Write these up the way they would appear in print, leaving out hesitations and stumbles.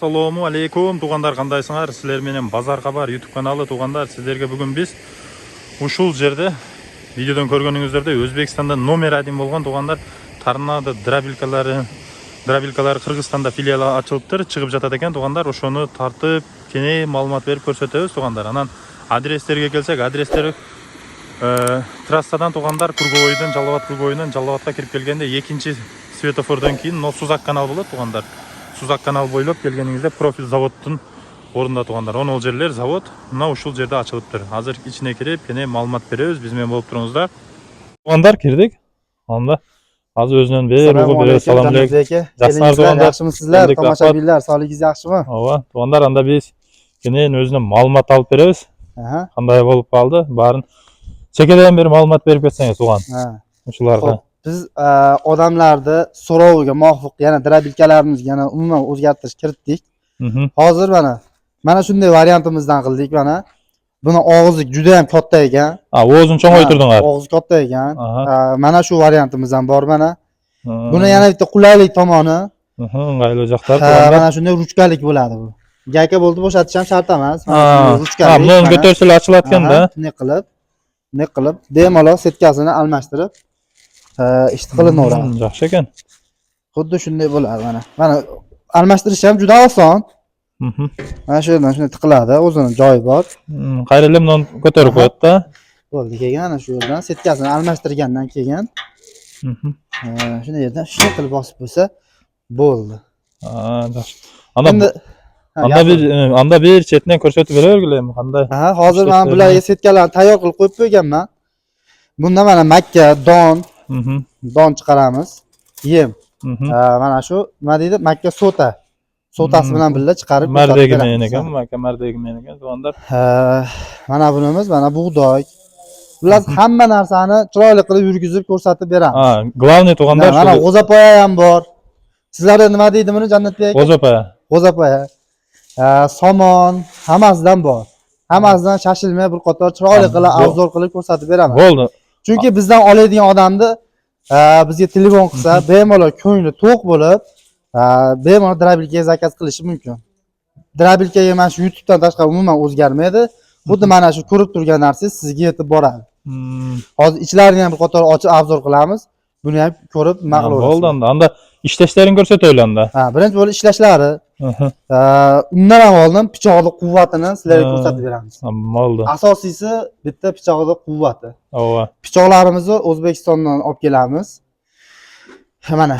Assalomu alaykum туғандар, қандайсыңар? Сіздер менен Базар Хабар YouTube каналы туғандар. Сіздерге бүгін біз ушул жерде видеодан көргөнүңүздөрдөй Өзбекстанда номер 1 болгон туғандар торнадо дробилкалары Кыргызстанда филиалы ачылыптыр, чыгып жатат экен туғандар. Ошону тартып, кене маалымат берип көрсөтөбүз туғандар. Анан адрестерге келсек, адрестер трассадан туғандар Кургойдон, Жалалабадка кирип келгенде экинчи светофордон кийин Сузак канал болот туғандар. Сузак канал бойлоп келгениңизде профиль заводтун орунда туғандар. Ол жерлер завод мына ушул жерде ачылыптыр. Азыр ичине кирип, кене маалымат беребиз. Биз менен болуп туруңуздар. Туғандар кирдик. Анда азыр өзүнөн берип, салам алейкум. Жакшысыңар туғандар? Жакшымысыздар? Тамашабийлер, саалыгыңыз жакшымы? Ооба, туғандар, анда биз кене өзүнөн маалымат алып беребиз. Кандай болуп калды? Баарын чекеден бери маалымат берип кетсеңиз туган. Ушуларга. Biz odamlarni so'roviga muvofiq yana drobilkalarimizga yana umuman o'zgartirish kiritdik. Hozir mana shunday variantimizdan qildik mana. Buni og'zi juda ham katta ekan. O'zini cho'ng'aytirdinglar. Og'zi katta ekan. Mana shu variantimiz ham bor mana. Buni yana bitta qulaylik tomoni. O'ng'ayli joqlar. Mana shunday ruchkalik bo'ladi bu. Gayka bo'ldi bo'shatish ham shart emas. Ruchkalik. Buni ko'tarsalar ochilayotganda, ne qilib, bemalol setkasini almashtirib ishni qilinaveradi. Yaxshi ekan. Xuddi shunday bo'ladi mana. Mana almashtirish ham juda oson. Mana shu yerdan shunday tiqiladi, o'zini joyi bor. Qayerlar bilan ko'tarib qo'yadi-da. Bo'ldi, keyin ana shu yerdan setkasini almashtirgandan keyin shunday yerdan shunday qilib bosib qo'ysa bo'ldi. Anda bir chetdan ko'rsatib beravergilaymi qanday? Hozir men bularga setkalarni tayyor qilib qo'yib qo'yganman. Bunda mana makka, don chiqaramiz. Yem. Mana shu nima deydi? Makka sotasi bilan birga chiqarib mardegmen ekan, makka mardegmen ekan tuvanlar. Mana bunimiz, mana bug'doy. Bular hamma narsani chiroyli qilib yurgizib ko'rsatib beramiz. Главный tuvanlar shu. Mana g'o'zapoya ham bor. Sizlarda nima deydi buni Jannatbek aka? G'o'zapoya. Somon, hammasidan bor. Hammasidan shashilmay bir qator chiroyli qilib, arzon qilib ko'rsatib beraman. Bo'ldi. Chunki bizdan oladigan odamni bizga telefon qilsa, bemalol ko'ngli to'q bo'lib, bemalol drobilkaga zakaz qilishi mumkin. Drobilkaga mana shu YouTubedan tashqari umuman o'zgarmaydi. Xuddi mana shu ko'rib turgan narsangiz sizga yetib boradi. Hozir ichlarini ham bir qator ochib obzor qilamiz. Buni ham ko'rib ma'lum bo'ladi. Bo'ldi, anda ishlashlarini ko'rsataylar. Birinchi bo'lib ishlashlari. Undan ham oldin pichoqni quvvatini sizlarga ko'rsatib beramiz. Bo'ldi. Asosiysi bitta pichoqning quvvati. Pichoqlarimizni O'zbekistondan olib kelamiz. Mana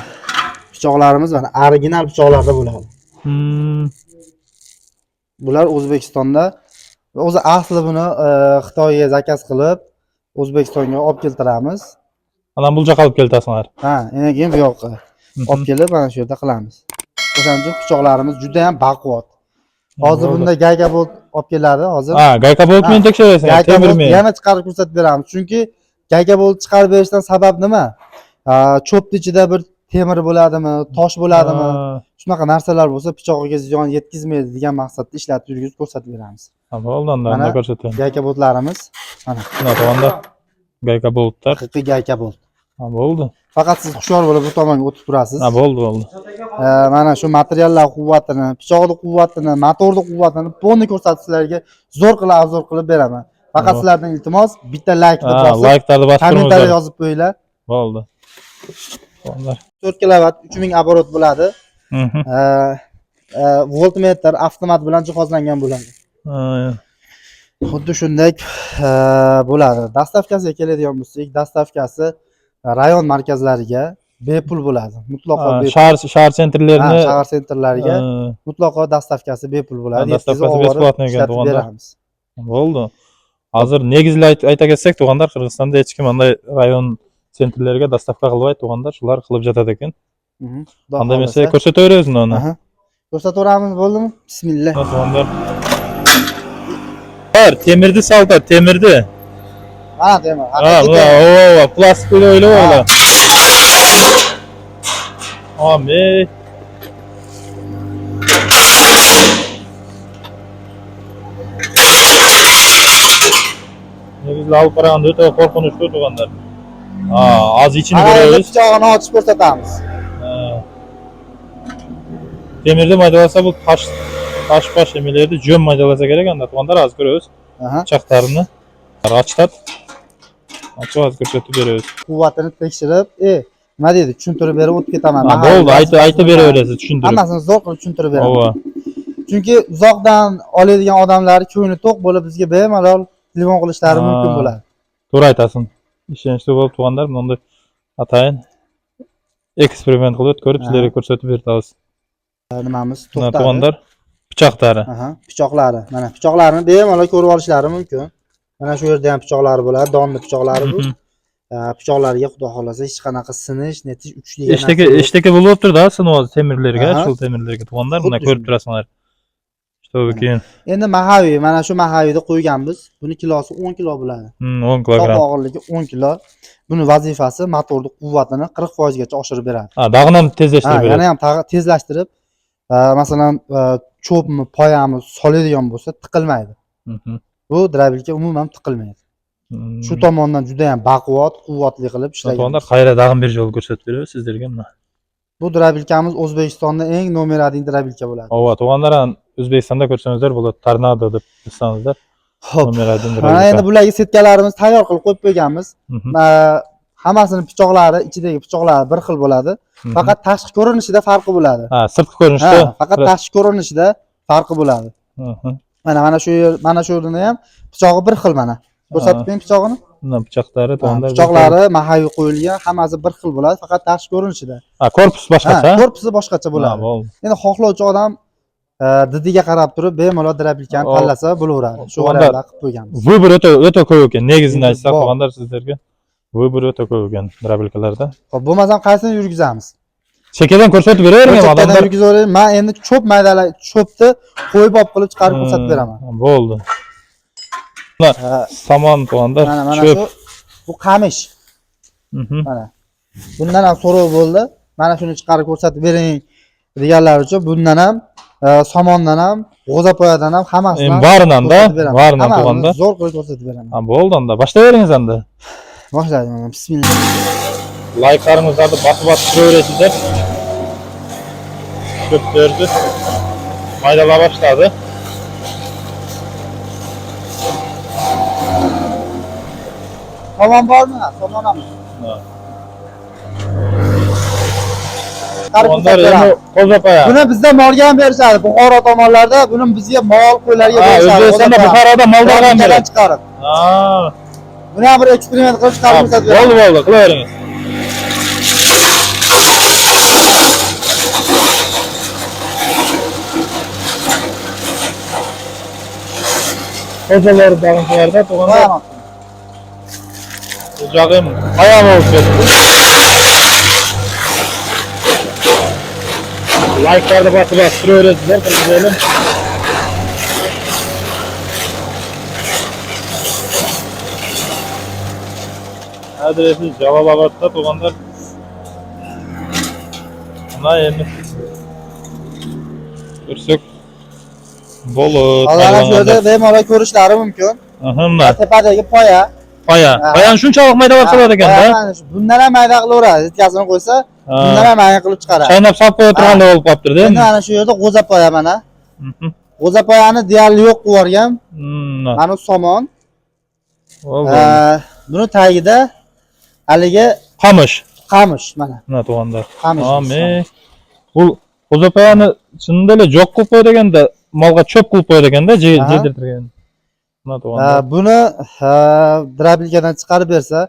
pichoqlarimiz mana original pichoqlarda bo'ladi. Bular O'zbekistonda o'zi asli buni Xitoyga zakaz qilib O'zbekistonga olib keltiramiz. Mana bu yoqqa olib keltasizlar. Yana keyin bu yoqqa olib kelib mana shu yerda qilamiz. O'shaning uchun pichoqlarimiz juda ham baquvvat. Hozir bunda gayka bolt olib keladi hozir. Gayka bolt men tekshirasiz, temirmi? Yana chiqarib ko'rsatib beramiz. Chunki gayka bolt chiqarib berishdan sabab nima? Cho'pning ichida bir temir bo'ladimi, tosh bo'ladimi? Shunaqa narsalar bo'lsa pichog'iga ziyon yetkazmaydi degan maqsadda ishlatib yurgizib ko'rsatib beramiz. Bo'ldi, unda ko'rsating. Gayka boltlarimiz mana. Mana to'g'anda gayka boltlar. Haqiqiy gayka bolt. Bo'ldi. Faqat siz hushyor bo'lib bu tomonga o'tib turasiz. Bo'ldi. Mana shu materiallar quvvatini, pichoqning quvvatini, motorning quvvatini ponni ko'rsatishlarga zo'r qilib arzon qilib beraman. Faqat sizlardan iltimos bitta laykni bosib, layklarni bosib kommentariy yozib qo'yinglar. Bo'ldi. To'g'anlar. 4 kilovat 3000 оборот bo'ladi. Voltmetr avtomat bilan jihozlangan bo'ladi. Xuddi shunday bo'ladi. Dastavkasiga keladigan bo'lsak, dastavkasi rayon markazlariga bepul bo'ladi. Mutlaqo bepul. Shahar sentrlariga mutlaqo dastavkasi bepul bo'ladi. Dastavkasi beplatni ekan to'g'anlar. Bo'ldi. Hozir negizli ayta ketsak, to'g'anlar Qirg'izistonda hech kim bunday rayon sentrlariga dastavka qilmaydi to'g'anlar, shular qilib jatadi ekan. Unda men sizga ko'rsataveramiz uni. Ko'rsataveramiz, bo'ldimi? Bismillah. To'g'anlar. Temirni salda, temirni. Temir. Plastik o'yla. Amin. Negizli olib qaraganda o'ta qo'rqinchli to'g'anlar. Az ichini ko'ramiz. Pichog'ini ochib ko'rsatamiz. temirni maydalasa bu taş baş emelerdi jön maydalasa kerak anda tuğanlar az görüyoruz. Aha. Bıçaklarını açtat. Açıp az ko'rsatib beramiz. Quvvatini tekshirib, nima deydi, tushuntirib berib o'tib ketaman. Bo'ldi, aytib beraverasiz, tushuntirib. Hammasini zo'r qilib tushuntirib beraman. Ova. Chunki uzoqdan oladigan odamlar ko'ngli to'q bo'lib bizga bemalol telefon qilishlari mumkin bo'ladi. To'g'ri aytasan. Ishonchli bo'lib tuğanlar bunda atayin eksperiment qilib ko'rib sizlarga ko'rsatib beramiz. Nimamiz Mana to'xtadi. tuğanlar pichoqlari. Aha, pichoqlari. Mana pichoqlarni bemalol ko'rib olishlari mumkin. Mana shu yerda ham pichoqlari bo'ladi, donni pichoqlari bu. Pichoqlarga xudo xolasa hech qanaqa sinish, netish uchli. Eshtaka bo'lib turdi, sinov temirlarga, shu temirlarga tuğanlar buni ko'rib turasizlar. Işte keyin. Endi mahaviy, mana shu mahaviyni qo'yganmiz. Buni kilosi 10 kilo bo'ladi. 10 kilogram. Og'irligi 10 kilo. Buni vazifasi motorni quvvatini 40% gacha oshirib beradi. Dag'ini ham tezlashtirib beradi. Yana ham tezlashtirib, masalan, cho'pmi, poyami soladigan bo'lsa tiqilmaydi. Bu drabilka umuman tiqilmaydi. Shu tomondan juda ham baquvvat, quvvatli qilib ishlagan. Tuğanlar qayerda dag'in bir yo'l ko'rsatib beramiz sizlarga mana. Bu drabilkamiz O'zbekistonda eng nomer 1 drabilka bo'ladi. Ova, tuğanlar ham O'zbekistonda ko'rsangizlar bo'ladi. Tornado deb bilsangizlar. Xo'p. Nomer 1 Mana drabilka. endi bularga setkalarimiz tayyor qilib qo'yib qo'yganmiz. Hammasini pichoqlari, ichidagi pichoqlari bir xil bo'ladi. Faqat tashqi ko'rinishida farqi bo'ladi. Sirtqi ko'rinishda. Faqat tashqi ko'rinishida farqi bo'ladi. Mana shu yerda ham pichog'i bir xil mana. Ko'rsatib bering pichog'ini. Mana pichoqlari tuğanlar. Pichoqlari mahaviy qo'yilgan, hammasi bir xil bo'ladi, faqat tashqi ko'rinishida. Korpus boshqacha. Korpusi boshqacha bo'ladi. Endi xohlovchi odam didiga qarab turib bemalol drabilkani tanlasa bo'laveradi. Shu variantda qilib qo'yganmiz. Vыбор o'ta ko'p ekan. Negizini aytsak tuğanlar sizlarga. Vыбор o'ta ko'p ekan drabilkalarda. Xo'p, bo'lmasam qaysini yurgizamiz? Chekadan ko'rsatib beravering odamlar. Yurgizavering. Men endi cho'pni qo'yib olib qilib chiqarib ko'rsatib beraman. Bo'ldi. Samon tuğanlar. Mana shu bu qamish. Mana. Bundan ham so'rov bo'ldi. Mana shuni chiqarib ko'rsatib bering deganlar uchun bundan ham somondan ham, g'o'zapoyadan ham hammasidan baridan-da, baridan tuğanda. Zo'r qilib ko'rsatib beraman. Bo'ldi unda. Boshlayveringiz endi. Boshlayman. Bismillah. Layklaringizni bosib turaverasizlar. Ko'plarni maydalab boshladi. Somon bormi? Somon ham. Buni bizda molga ham berishadi. Buxoro tomonlarda buni bizga mol qo'ylarga berishadi. O'zbekistonda Buxoroda moldan ham beradi. Chiqarib. Buni ham bir eksperiment qilib chiqarib ko'rsatib beraman. Bo'ldi, qilaveringiz. Qo'zalar dag'inchilarda tuğanlar. O'chog'im qayam olib Like'larda bosib turaverasizlar, qilib adresi Jalolobodda tuğanlar. Mana endi ko'rsak bo'ladi. Hozir shu yerda bemalol ko'rishlari mumkin. Tepadagi poya. Poyani shunchalik maydalab qiladi ekan-da. Bundan ham mayda qilaveradi. Yetkazini qo'ysa, bundan ham mayda qilib chiqaradi. Chaynab solib qo'yadigan bo'lib qolibdi-da. Endi mana shu yerda g'o'zapoya mana. G'o'zapoyani deyarli yo'q qilib yuborgan. Mana somon. Buni tagida haligi qamish mana. Mana tuğanlar. Qamish. Bu g'o'zapoyani shunday jo'q qilib qo'yadigan-da, molga cho'p qilib qo'yadigan-da, jedirtirgan. Buni drabilkadan chiqarib bersa,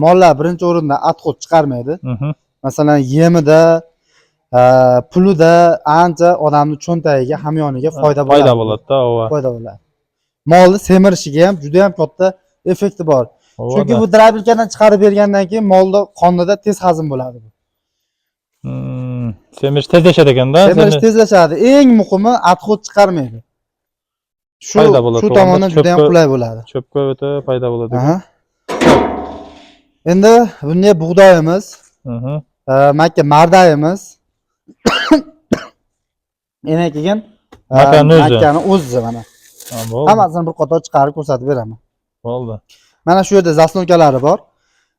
mollar birinchi o'rinda atxod chiqarmaydi. Masalan, yemida, pulida ancha odamni cho'ntagiga, hamyoniga foyda bo'ladi. Foyda bo'ladi. Molni semirishiga ham juda ham katta effekti bor. Chunki bu drabilkadan chiqarib bergandan keyin molda qonida tez hazm bo'ladi bu. Semirish tezlashadi ekanda. Semirish tezlashadi. Eng muhimi atxod chiqarmaydi. Shu tomondan juda ham qulay bo'ladi. Cho'pga o'ta foyda bo'ladi. Endi bunga bug'doyimiz, makka mardayimiz. Yana keyin makkani o'zi mana. Hammasini bir qator chiqarib ko'rsatib beraman. Bo'ldi. Mana shu yerda zaslonkalari bor.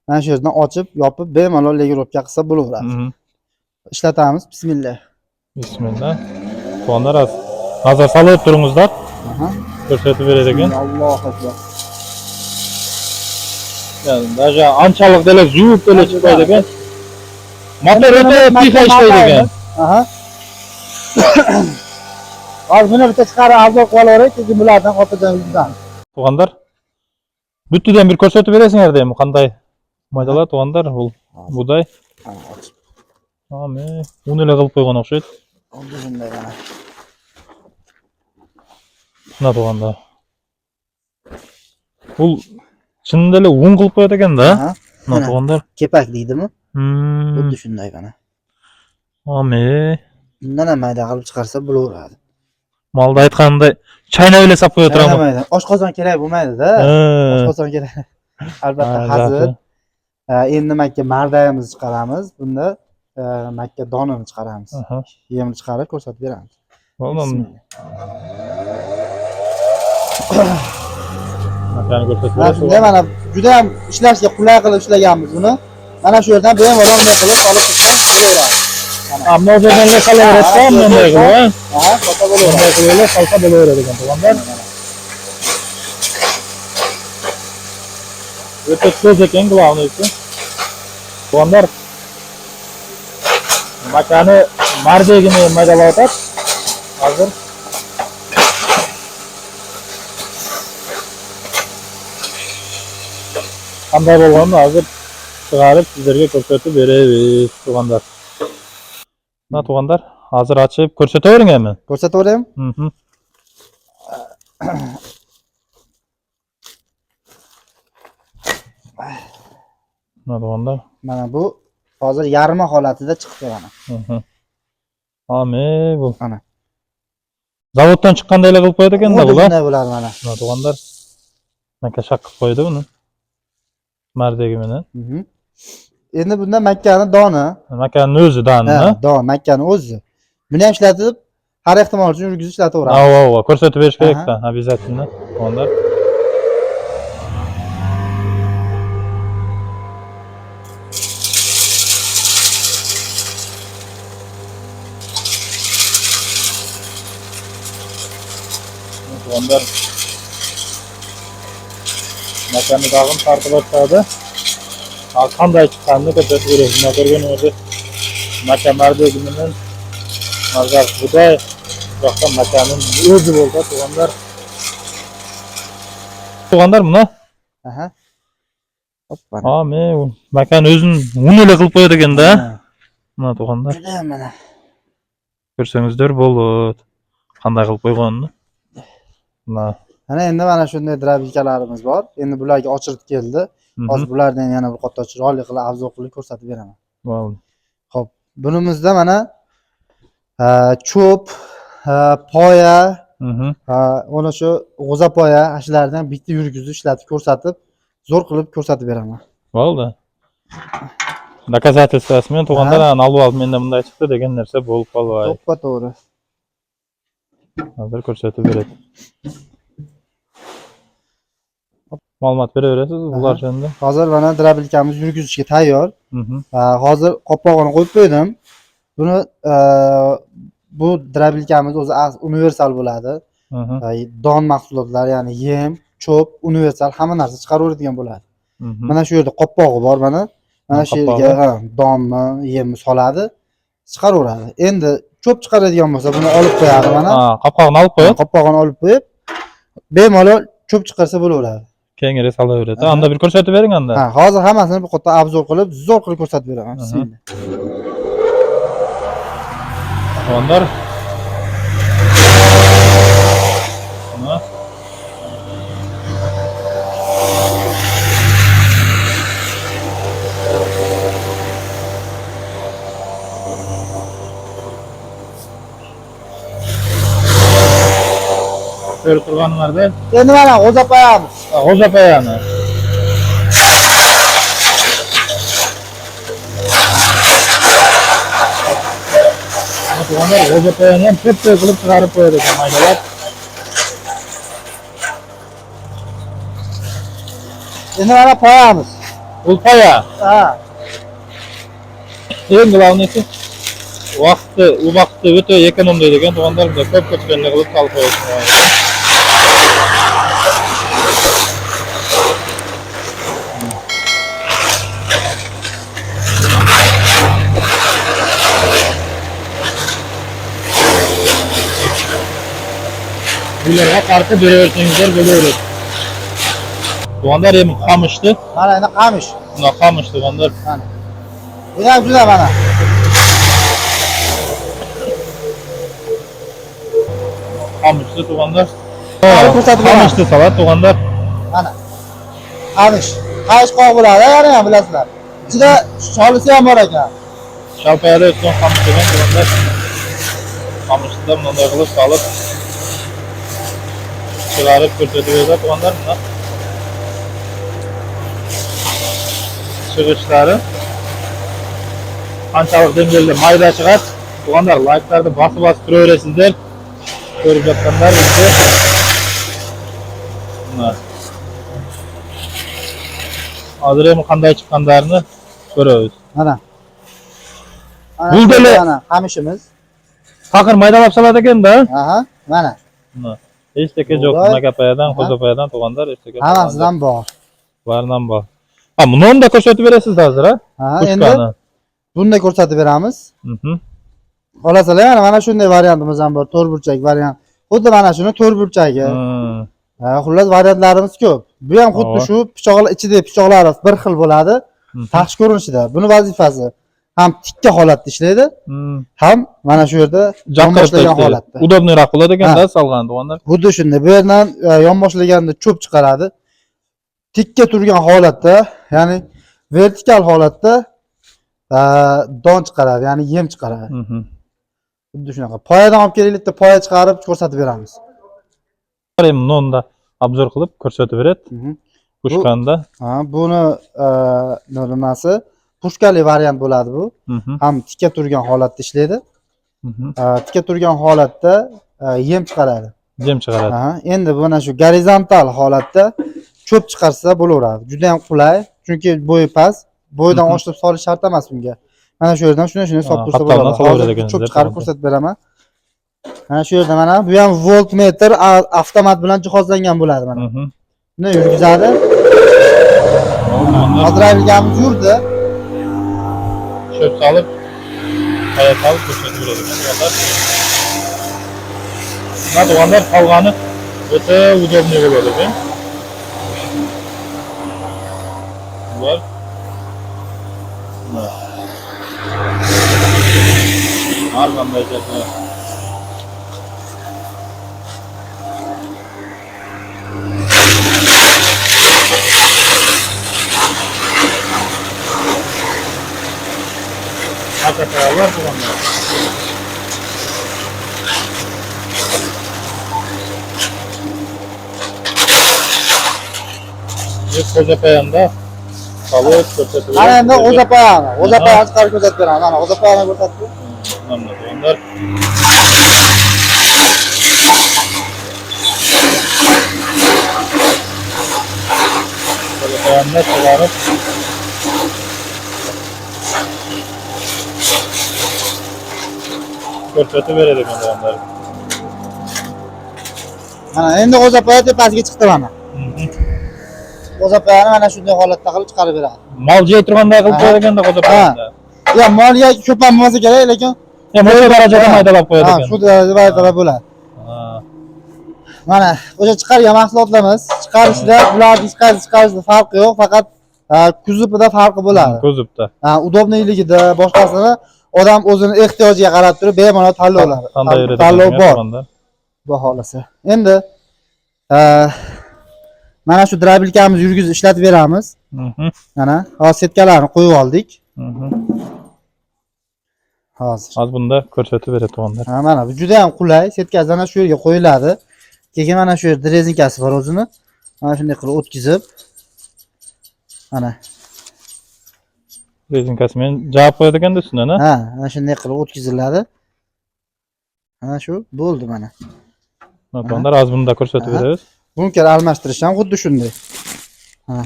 Mana shu yerdan ochib, yopib bemalol legirovka qilsa bo'laveradi. Ishlatamiz. Bismillah. Bismillah. Tuğanlar hazır salıp durunguzlar. Aha. Ko'rsatib berar ekan. Allohu akbar. Yani даже anchalik dele zuvib dele chiqmaydi ekan. Motor o'ta pixa ishlaydi ekan. Aha. Hozir buni bitta chiqarib avzo qilib olaveraylik, keyin bulardan xotirjam yuzdan. Tuğanlar. Büttidən bir ko'rsatib berasizlar deymi, qanday maydalar tuğanlar bu buday. Amin. Uni ele qilib qo'ygan o'xshaydi. Bunday mana. Shuna tuğanlar. Bu chinda ele un qilib qo'yadi ekanda. Shuna tuğanlar. Kepak deydimi? Xuddi shunday mana. Amin. Bundan ham mayda qilib chiqarsa bo'laveradi. Malda aytganday chaynab ele sap qo'ya turamiz. Mayda. Oshqozon kerak bo'lmaydi-da. Oshqozon kerak. Albatta hazır. Endi makka mardayimiz chiqaramiz. Bunda makka donini chiqaramiz. Yemni chiqarib ko'rsatib beramiz. Bo'ldi. Makani ko'rsatib berasiz. Shunday mana juda ham ishlashga qulay qilib ishlaganmiz buni. Mana shu yerdan bemalol bunday qilib solib tursak bo'laveradi. Ammo o'zingizga qolaveradi, bunday qilib. Ha, sota bo'laveradi. Bunday qilib salsa bo'laveradi ekan, tuğanlar. O'ta so'z ekan главныйsi. Tuğanlar makani mardegini maydalab o'tadi. Hozir qanday bo'lganini hozir chiqarib sizlarga ko'rsatib beramiz, tuğanlar. Mana tuğanlar, hozir ochib ko'rsatavering endi. Ko'rsataveraymi? Mana tuğanlar. Mana bu hozir yarmi holatida chiqdi mana. Amin bu. Ana. Zavoddan chiqqandaylar qilib qo'yadi ekanda bular. Shunday bo'ladi mana. Mana tuğanlar. Makka shaq qilib qo'ydi buni. Mardegi bilan. Endi bunda makkani doni. Makkaning o'zi doni. Don, makkani o'zi. Buni ham ishlatib, har ehtimol uchun yurgizib ishlataveramiz. Ha, ko'rsatib berish kerak-da, обязательно. Tuğanlar. Tuğanlar. Makani dağın tartib boshladi. Qanday chiqqanini ko'rsatib beramiz. Mana ko'rgan o'zi makka mardegining mazar buday yoqda makaning o'zi bo'ldi tuğanlar. Tuğanlar buni. Aha. Hoppa. Amin. Makan o'zini unile qilib qo'yadi ekanda. Mana tuğanlar. Juda ham mana. Ko'rsangizlar bo'ladi. Qanday qilib qo'yganini. Mana endi mana shunday drabikalarimiz bor. Endi bularga ochirib keldi. Hozir bulardan yana bir qator chiroyli qilib avzoq qilib ko'rsatib beraman. Bo'ldi. Xo'p, bunimizda mana cho'p, poya, ona shu g'o'zapoya ashlardan bitta yurgizib ishlatib ko'rsatib, zo'r qilib ko'rsatib beraman. Bo'ldi. Доказательствосымен туғандар алып алып menda bunday chiqdi degan narsa bo'lib qoladi. To'ppa-to'g'ri. Hozir ko'rsatib beradi. Ma'lumot beraverasiz ular endi. Hozir mana drabilkamiz yurgizishga tayyor. Hozir qopqog'ini qo'yib qo'ydim. Buni bu drabilkamiz o'zi universal bo'ladi. Don mahsulotlar, ya'ni yem, cho'p, universal hamma narsa chiqaraveradigan bo'ladi. Mana shu yerda qopqog'i bor mana. Mana shu yerga donni, yemni soladi, chiqaraveradi. Endi cho'p chiqaradigan bo'lsa, buni olib qo'yadi mana. Qopqog'ini olib qo'yib, qopqog'ini olib qo'yib, bemalol cho'p chiqarsa bo'laveradi. Keyingi salaveradi. Anda bir ko'rsatib bering anda. Hozir hammasini bir qator obzor qilib, zo'r qilib ko'rsatib beraman. Bismillah. Tuğanlar. Şöyle turganlarda. Endi mana g'o'zapoyamiz. G'o'zapayani. Tuğanlar g'o'zapayani ham tep-tep qilib chiqarib qo'yadi ekan maydalab. Endi mana poyamiz. Bu poya. Ha. Eng главныйsi u vaqtda o'ta ekonomlaydi ekan to'g'onlar, bunda ko'p ko'chganlik qilib salib qo'yishgan. Bularga qarshi beraversangizlar bo'laveradi. To'g'onlar ham qamishdi. Mana endi qamish. Buna qamish to'g'onlar. Mana. Bu ham juda mana. Qamishdi to'g'onlar. Ko'rsatib beraman. Qamishdi salat to'g'onlar. Mana. Qamish. Qamish qoq bo'ladi, yana ham bilasizlar. Ichida sholisi ham bor ekan. Shalpayada o'tgan qamish degan to'g'onlar. Qamishda bunday qilib solib chiqarib ko'rsatib beradi to'g'onlar bunda. Chiqishlari qanchalik dengizda mayda chiqadi. To'g'onlar, layklarni bosib turaverasizlar. Ko'rib yotganlar bizni. Hozir ham qanday chiqqanlarini ko'ramiz. Mana. Buldali. Mana qamishimiz. Faqir maydalab soladi ekan-da. Aha, mana. Hech taka yo'q, nakapayadan, qo'zapayadan to'g'onlar hech taka. Hammasidan bor. Bardan bor. Ha, buni da ko'rsatib berasiz hozir, ha? Ha, endi bunda ko'rsatib beramiz. Olasizlar, mana shunday variantimiz ham bor, to'rtburchak variant. Xuddi mana shuni to'rtburchagi. Xullas variantlarimiz ko'p. Bu ham xuddi shu pichoqlar ichidagi pichoqlari bir xil bo'ladi. Tashqi ko'rinishida. Buni vazifasi ham tikka holatda ishlaydi, ham mana shu yerda yonboshlagan holatda. Udobniyroq bo'ladi ekanda solgan to'g'onlar. Xuddi shunday. Bu yerdan yonboshlaganda cho'p chiqaradi. Tikka turgan holatda, ya'ni vertikal holatda don chiqaradi, ya'ni yem chiqaradi. Xuddi shunaqa. Poyadan olib kelaylikda poya chiqarib ko'rsatib beramiz. Ham nonda obzor qilib ko'rsatib beradi. Pushkanda. Ha, buni nimasi? Pushkali variant bo'ladi bu. Ham tikka turgan holatda ishlaydi. Tikka turgan holatda yem chiqaradi. Yem chiqaradi. Ha, endi mana shu gorizontal holatda cho'p chiqarsa bo'laveradi. Juda ham qulay, chunki bo'yi past, bo'ydan oshirib solish shart emas bunga. Mana shu yerdan shunday solib tursa bo'ladi. Cho'p chiqarib ko'rsatib beraman. Mana shu yerda mana bu ham voltmetr avtomat bilan jihozlangan bo'ladi mana. Buni yurgizadi. Hozirligimiz yurdi. Cho'p solib, hayotda ko'rsatib beradi to'g'onlar. Mana to'g'onlar qolgani o'ta udobniy bo'ladi. Var. Harman baycası. Hakikaten var bunlar. Bir koca peyanda. Salıp ko'rsatib. Ana endi o'zapayani chiqarib ko'rsatib beraman. Mana o'zapayani ko'rsatib. Mana onlar. O'zapayani chiqarib ko'rsatib beradi onlar. Mana endi o'zapaya tepasiga chiqdi mana. Qo'zapayani mana shunday holatda qilib chiqarib beradi. Mol jey turganday qilib qo'yganda qo'zapayani. Ya molga ko'p ham bo'lmasa kerak, lekin o'sha darajada maydalab qo'yadi ekan. Shu darajada maydalab bo'ladi. Mana o'sha chiqargan mahsulotlarimiz, chiqarishda bularni chiqarishda farqi yo'q, faqat kuzovida farqi bo'ladi. Kuzovda. Udobniyligida, boshqasini odam o'zini ehtiyojiga qarab turib bemalol tanlovlar. Tanlov bor. Bu holasi. Endi mana shu drabilkamizni yurgizib ishlatib beramiz. Mana hozir setkalarni qo'yib oldik. Hozir bunda ko'rsatib beradi to'g'onlar. Ha, mana bu juda ham qulay. Setkasi ana shu yerga qo'yiladi. Keyin mana shu yerda rezinkasi bor o'zini. Mana shunday qilib o'tkazib. Mana rezinkasi bilan javob qo'yadi ekanda ustidan, ha? Ha, mana shunday qilib o'tkaziladi. Mana shu bo'ldi mana. To'g'onlar hozir bunda ko'rsatib beramiz. Bunker almashtirish ham xuddi shunday. Ha.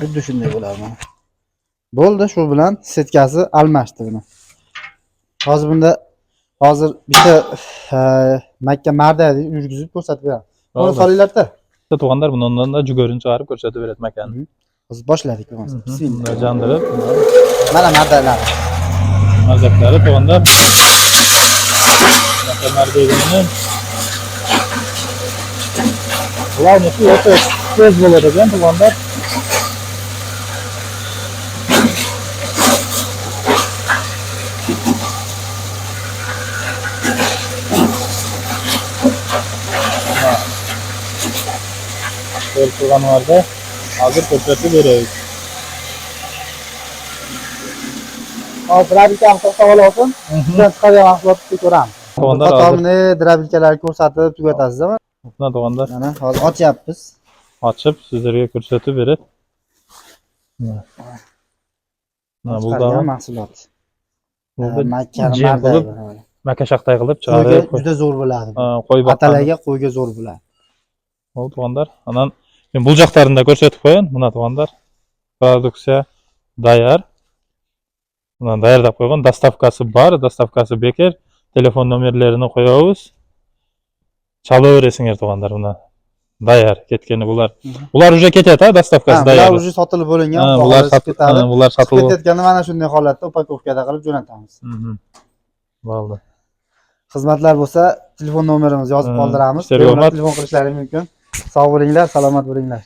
Xuddi shunday bo'ladi mana. Bo'ldi, shu bilan setkasi almashdi buni. Hozir bitta Makka marda yurgizib ko'rsatib beraman. Buni Bo'ldi. solinglar-da. Tug'anlar buni undan da jugorini chiqarib ko'rsatib beradi makani. Hozir boshladik bo'lmasa. Bismillah. Bunday jandirib, Mana mardalar. marzaklari tug'anlar. Mardagini. Ularniki o'ta tez bo'ladi ekan tug'anlar. Turganlarda hozir ko'rsatib beraylik. Hozir drabilka to'xtab olsin. Bundan chiqadigan mahsulotni ko'ramiz. Tug'anlar Qatomni drabilkalarni ko'rsatib tugatasiz-mi? Buni tug'anlar Mana hozir ochyapmiz. ochib sizlarga ko'rsatib beradi. Mana bu Chiqadigan mahsulot. Makka jem marda. qilib, maka shaqtay qilib Qo'yga chiqarib, juda zo'r bo'ladi. qo'y boqqan. Atalarga qo'yga zo'r bo'ladi. Oldu tug'anlar. Anan men bu jaqlarini ko'rsatib qo'yayin. Buna tug'anlar. Produksiya tayyor. Buni tayyorlab qo'ygan. Dastavkasi bor, dastavkasi bekor. Telefon nomerlarini qo'yamiz. Chalaverasinglar tug'anlar buni. Tayyor ketgani bular. Ular уже ketadi, dastavkasi tayyor. Bular уже sotilib bo'lingan. Bular ketadi. Bular sotib ketganda mana shunday holatda upakovkada qilib jo'natamiz. Bo'ldi. Xizmatlar bo'lsa, telefon nomerimizni yozib qoldiramiz. Ishlarga Telefon qilishlari mumkin. Sog' bo'linglar, salomat bo'linglar.